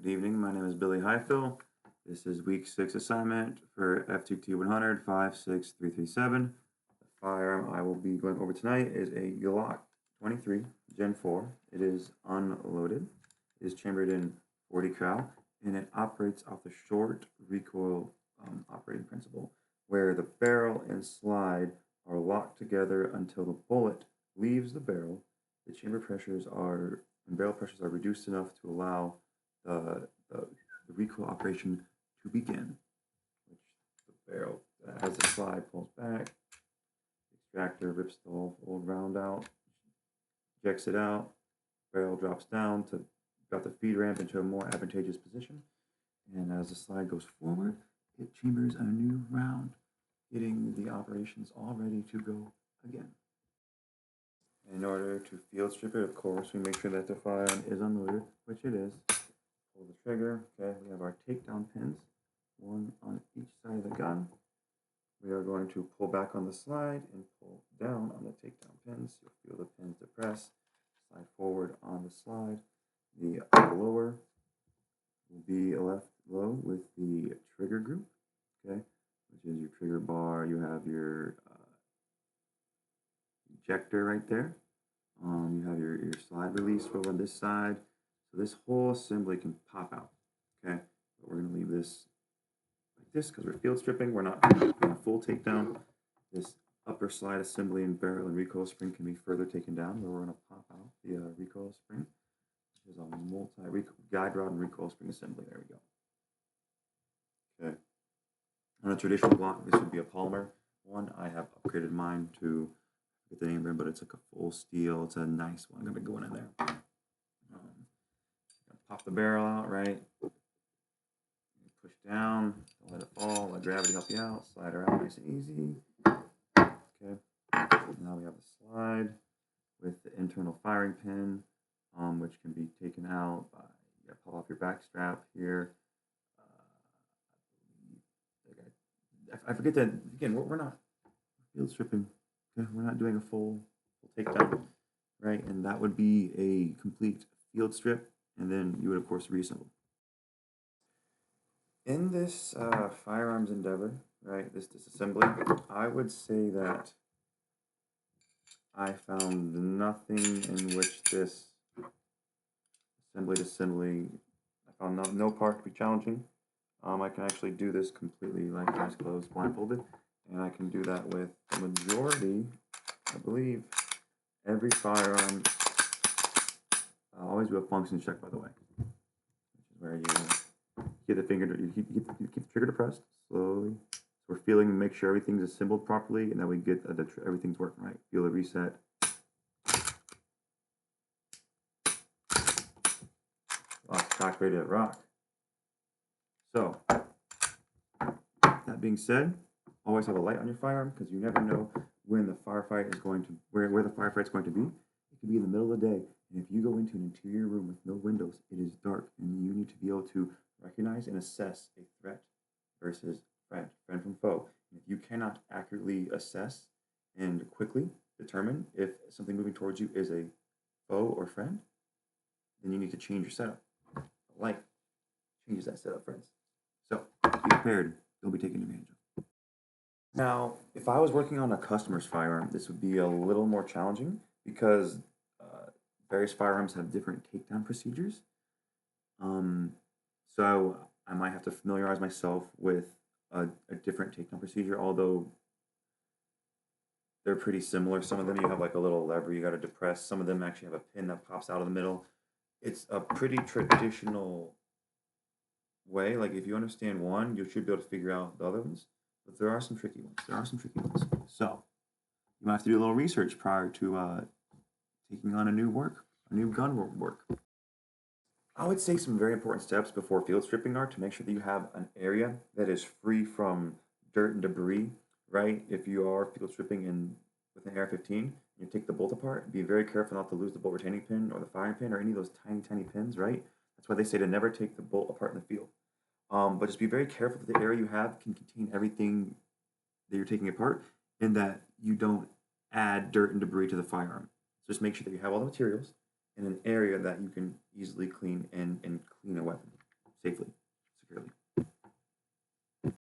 Good evening. My name is Billy Highfill. This is week 6 assignment for FTT 100 56337. The firearm I will be going over tonight is a Glock 23 Gen 4. It is unloaded. It is chambered in 40 cal, and it operates off the short recoil operating principle, where the barrel and slide are locked together until the bullet leaves the barrel. The chamber pressures and barrel pressures are reduced enough to allow the recoil operation to begin, which the barrel, as the slide pulls back, the extractor rips the whole old round out, ejects it out, barrel drops down to drop the feed ramp into a more advantageous position, and as the slide goes forward, it chambers a new round, getting the operations all ready to go again. In order to field strip it, of course, we make sure that the firearm is unloaded, which it is. Pull the trigger. Okay, we have our takedown pins, one on each side of the gun. We are going to pull back on the slide and pull down on the takedown pins. You'll feel the pins depress. Slide forward on the slide. The lower will be left low with the trigger group, okay, which is your trigger bar. You have your ejector right there. You have your slide release over on this side. So this whole assembly can pop out, okay? But we're going to leave this like this because we're field stripping. We're not doing a full takedown. This upper slide assembly and barrel and recoil spring can be further taken down, where we're going to pop out the recoil spring, which is a guide rod and recoil spring assembly. There we go. Okay. On a traditional block, this would be a polymer one. I have upgraded mine to get the name in, but it's like a full steel. It's a nice one. I'm going to be going in there. Pop the barrel out, right? Push down, don't let it fall, let gravity help you out. Slide her out nice and easy. Okay. Now we have the slide with the internal firing pin, which can be taken out by, pull off your back strap here. I forget that, again, we're not field stripping. Okay? We're not doing a full takedown, right? And that would be a complete field strip. And then you would, of course, reassemble. In this firearms endeavor, right, this disassembly, I would say that I found nothing in which this assembly, I found no part to be challenging. I can actually do this completely like eyes closed, blindfolded, and I can do that with the majority, I believe, every firearm. I'll always do a function check, by the way, which is where you get the finger, you keep the trigger depressed slowly. So we're feeling to make sure everything's assembled properly, and then we get everything's working right. Feel the reset. Lock, cock, ready to rock. So, that being said, always have a light on your firearm because you never know when the firefight is going to, where the firefight is going to be. It could be in the middle of the day. And if you go into an interior room with no windows, it is dark, and you need to be able to recognize and assess a threat versus friend from foe. And if you cannot accurately assess and quickly determine if something moving towards you is a foe or friend, then you need to change your setup. The light changes that setup, friends. So be prepared. Don't be taken advantage of. Now, if I was working on a customer's firearm, this would be a little more challenging because various firearms have different takedown procedures. So I might have to familiarize myself with a different takedown procedure, although they're pretty similar. Some of them you have like a little lever you got to depress. Some of them actually have a pin that pops out of the middle. It's a pretty traditional way. Like if you understand one, you should be able to figure out the other ones. But there are some tricky ones. So you might have to do a little research prior to taking on a new gun work. I would say some very important steps before field stripping are to make sure that you have an area that is free from dirt and debris, right? If you are field stripping with an AR-15, you take the bolt apart, be very careful not to lose the bolt retaining pin or the firing pin or any of those tiny pins, right? That's why they say to never take the bolt apart in the field. But just be very careful that the area you have can contain everything that you're taking apart and that you don't add dirt and debris to the firearm. So just make sure that you have all the materials in an area that you can easily clean and